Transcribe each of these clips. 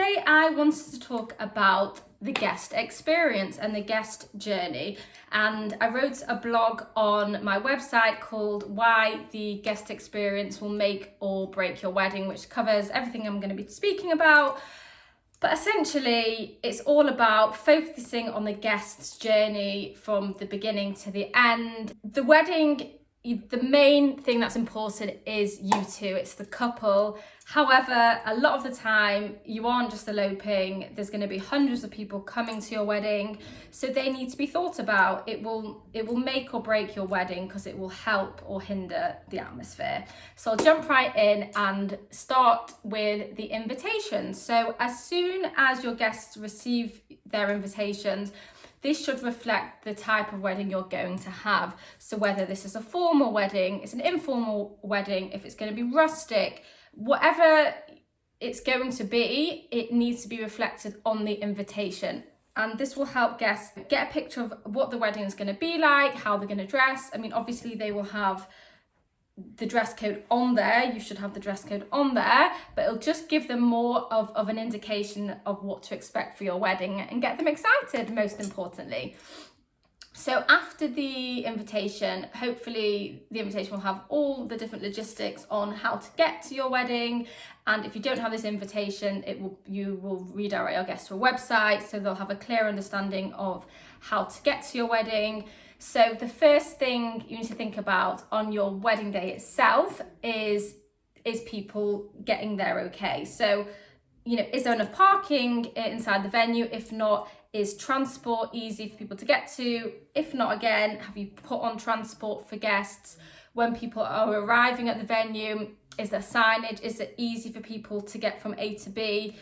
today I wanted to talk about the guest experience and the guest journey. And I wrote a blog on my website called Why the Guest Experience Will Make or Break Your Wedding, which covers everything I'm going to be speaking about. But essentially, it's all about focusing on the guest's journey from the beginning to the end. The wedding, the main thing that's important is you two, it's the couple. However, a lot of the time you aren't just eloping, there's going to be hundreds of people coming to your wedding, so they need to be thought about. It will make or break your wedding because it will help or hinder the atmosphere. So I'll jump right in and start with the invitations. So as soon as your guests receive their invitations, this should reflect the type of wedding you're going to have. So whether this is a formal wedding, it's an informal wedding, if it's going to be rustic, whatever it's going to be, it needs to be reflected on the invitation. And this will help guests get a picture of what the wedding is going to be like, how they're going to dress. I mean, obviously they will have the dress code on there, you should have the dress code on there, but it'll just give them more of an indication of what to expect for your wedding and get them excited, most importantly. So after the invitation, hopefully the invitation will have all the different logistics on how to get to your wedding. And if you don't have this invitation, you will redirect your guests to a website, so they'll have a clear understanding of how to get to your wedding. So the first thing you need to think about on your wedding day itself is people getting there okay? So, is there enough parking inside the venue? If not, is transport easy for people to get to? If not, again, have you put on transport for guests? When people are arriving at the venue, is there signage? Is it easy for people to get from A to B?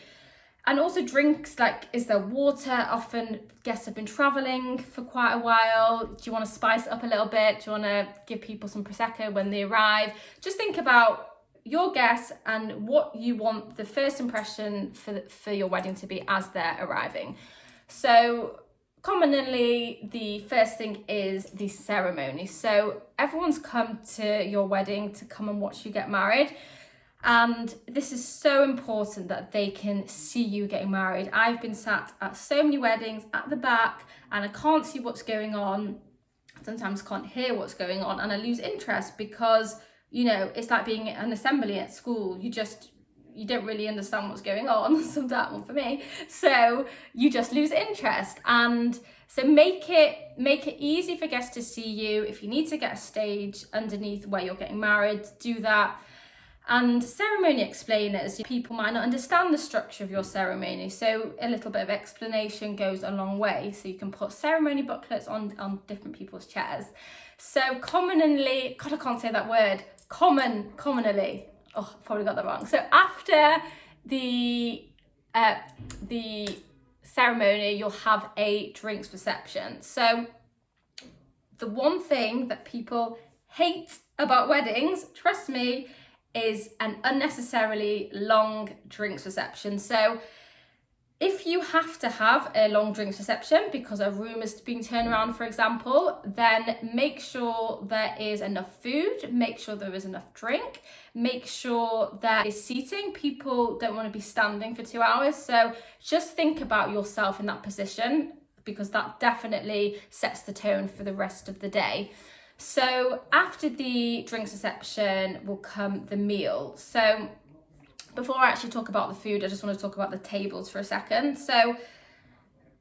And also drinks, like, is there water? Often guests have been traveling for quite a while. Do you want to spice it up a little bit? Do you want to give people some Prosecco when they arrive? Just think about your guests and what you want the first impression for your wedding to be as they're arriving. So commonly, the first thing is the ceremony. So everyone's come to your wedding to come and watch you get married. And this is so important that they can see you getting married. I've been sat at so many weddings at the back and I can't see what's going on. Sometimes can't hear what's going on and I lose interest because, it's like being at an assembly at school. You don't really understand what's going on. Sometimes, well, for me. So you just lose interest. And so make it easy for guests to see you. If you need to get a stage underneath where you're getting married, do that. And ceremony explainers, people might not understand the structure of your ceremony, so a little bit of explanation goes a long way. So you can put ceremony booklets on different people's chairs. So commonly, God, I can't say that word, commonly, oh, probably got that wrong. So after the ceremony, you'll have a drinks reception. So the one thing that people hate about weddings, trust me, is an unnecessarily long drinks reception. So if you have to have a long drinks reception because a room is being turned around, for example, then make sure there is enough food, make sure there is enough drink, make sure there is seating. People don't want to be standing for 2 hours. So just think about yourself in that position because that definitely sets the tone for the rest of the day. So after the drinks reception will come the meal. So before I actually talk about the food, I just want to talk about the tables for a second. So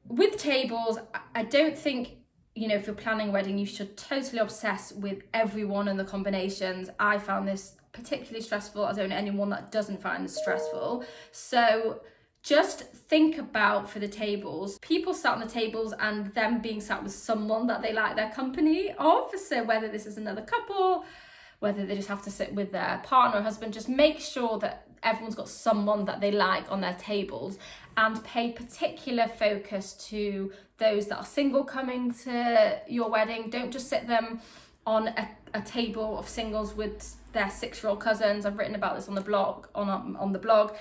with tables, I don't think, if you're planning a wedding, you should totally obsess with everyone and the combinations. I found this particularly stressful. I don't know anyone that doesn't find this stressful. So just think about, for the tables, people sat on the tables and them being sat with someone that they like their company of. So whether this is another couple, whether they just have to sit with their partner or husband, just make sure that everyone's got someone that they like on their tables, and pay particular focus to those that are single coming to your wedding. Don't just sit them on a table of singles with their 6-year-old cousins. I've written about this on the blog, on the blog.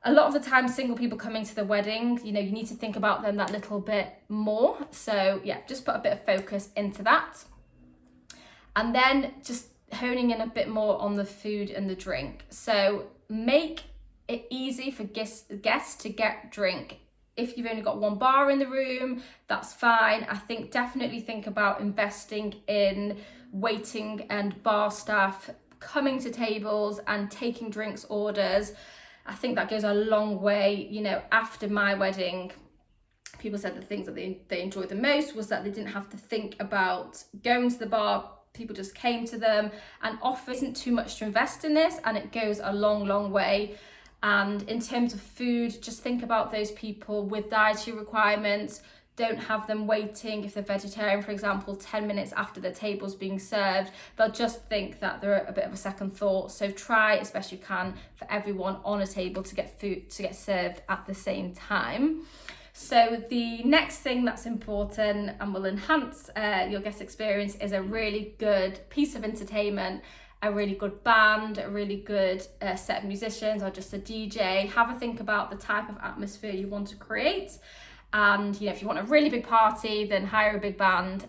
A lot of the time, single people coming to the wedding, you need to think about them that little bit more. So yeah, just put a bit of focus into that. And then just honing in a bit more on the food and the drink. So make it easy for guests to get drink. If you've only got one bar in the room, that's fine. I think definitely think about investing in waiting and bar staff coming to tables and taking drinks orders. I think that goes a long way. You know, after my wedding, people said the things that they enjoyed the most was that they didn't have to think about going to the bar. People just came to them, and often isn't too much to invest in this, and it goes a long way. And in terms of food, just think about those people with dietary requirements. Don't have them waiting, if they're vegetarian, for example, 10 minutes after the table's being served. They'll just think that they're a bit of a second thought. So try as best you can for everyone on a table to get food to get served at the same time. So the next thing that's important and will enhance your guest experience is a really good piece of entertainment, a really good band, a really good set of musicians, or just a DJ. Have a think about the type of atmosphere you want to create. And you know, if you want a really big party, then hire a big band,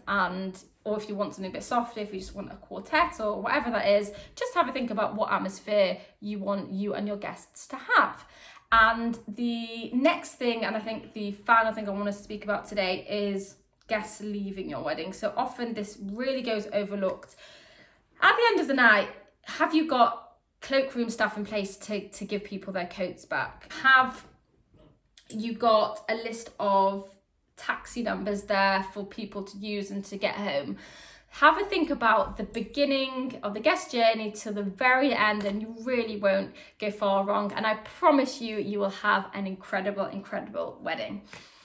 or if you want something a bit softer, if you just want a quartet or whatever that is, just have a think about what atmosphere you want you and your guests to have. And the next thing, and I think the final thing I want to speak about today, is guests leaving your wedding. So often this really goes overlooked. At the end of the night, have you got cloakroom staff in place to give people their coats back? Have you got a list of taxi numbers there for people to use and to get home? Have a think about the beginning of the guest journey to the very end, and you really won't go far wrong. And I promise you, you will have an incredible wedding.